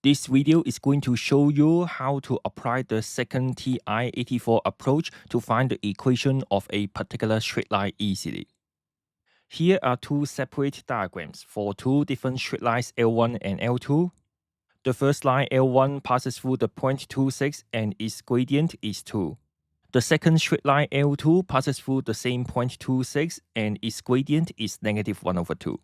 This video is going to show you how to apply the second TI-84 approach to find the equation of a particular straight line easily. Here are two separate diagrams for two different straight lines L1 and L2. The first line L1 passes through the point 26 and its gradient is 2. The second straight line L2 passes through the same point 26 and its gradient is -1/2.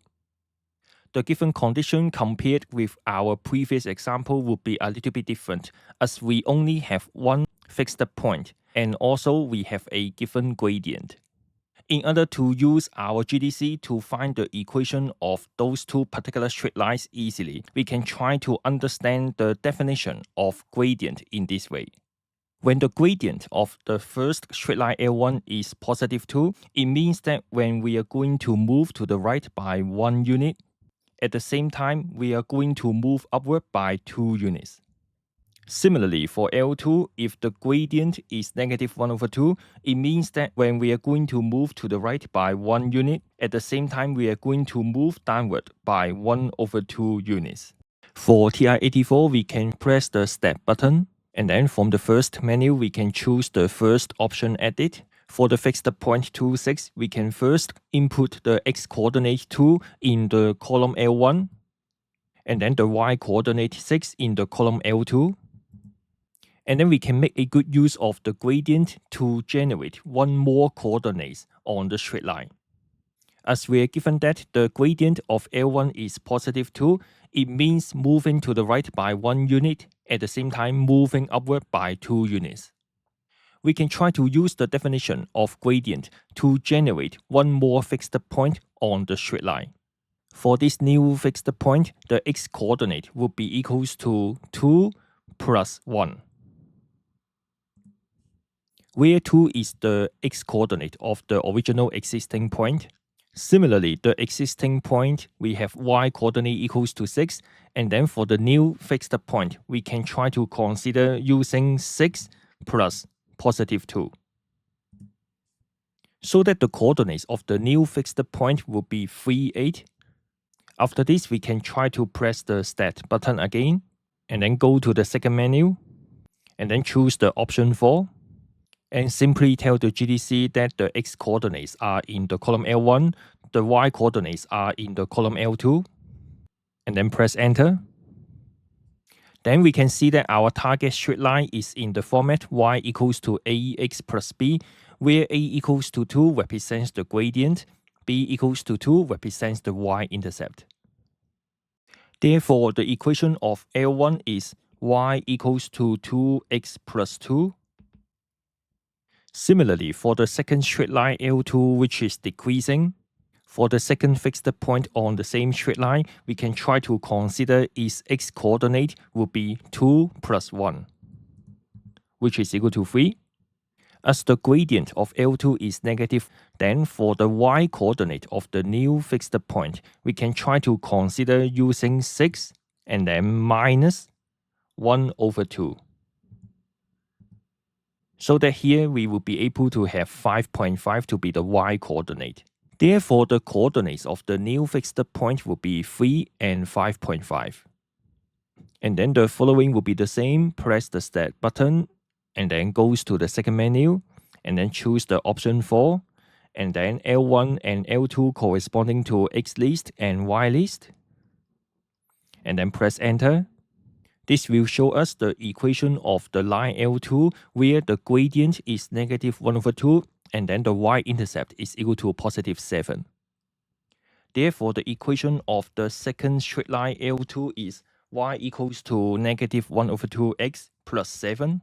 The given condition compared with our previous example would be a little bit different, as we only have one fixed point and also we have a given gradient. In order to use our GDC to find the equation of those two particular straight lines easily, we can try to understand the definition of gradient in this way. When the gradient of the first straight line L1 is +2, it means that when we are going to move to the right by 1 unit, at the same time, we are going to move upward by 2 units. Similarly, for L2, if the gradient is -1/2, it means that when we are going to move to the right by 1 unit, at the same time, we are going to move downward by 1/2 units. For TI-84, we can press the step button, and then from the first menu, we can choose the first option edit. For the fixed point 26, we can first input the x-coordinate 2 in the column L1, and then the y-coordinate 6 in the column L2. And then we can make a good use of the gradient to generate one more coordinates on the straight line. As we are given that the gradient of L1 is +2, it means moving to the right by 1 unit, at the same time moving upward by 2 units. We can try to use the definition of gradient to generate one more fixed point on the straight line. For this new fixed point, the x-coordinate would be equals to 2 plus 1, where 2 is the x-coordinate of the original existing point. Similarly, the existing point, we have y-coordinate equals to 6, and then for the new fixed point, we can try to consider using 6 plus +2. So that the coordinates of the new fixed point will be 3, 8. After this, we can try to press the Start button again, and then go to the second menu, and then choose the option 4, and simply tell the GDC that the x-coordinates are in the column L1, the y-coordinates are in the column L2, and then press Enter. Then we can see that our target straight line is in the format y equals to ax plus b, where a equals to 2 represents the gradient, b equals to 2 represents the y-intercept. Therefore, the equation of L1 is y equals to 2x plus 2. Similarly, for the second straight line L2, which is decreasing, for the second fixed point on the same straight line, we can try to consider its x-coordinate would be 2 plus 1, which is equal to 3. As the gradient of L2 is negative, then for the y-coordinate of the new fixed point, we can try to consider using 6 and then -1/2. So that here we will be able to have 5.5 to be the y-coordinate. Therefore, the coordinates of the new fixed point will be 3 and 5.5. And then the following will be the same. Press the Start button, and then goes to the second menu, and then choose the option 4, and then L1 and L2 corresponding to X list and Y list. And then press Enter. This will show us the equation of the line L2, where the gradient is -1/2, and then the y-intercept is equal to +7. Therefore, the equation of the second straight line L2 is y equals to -1/2x plus 7.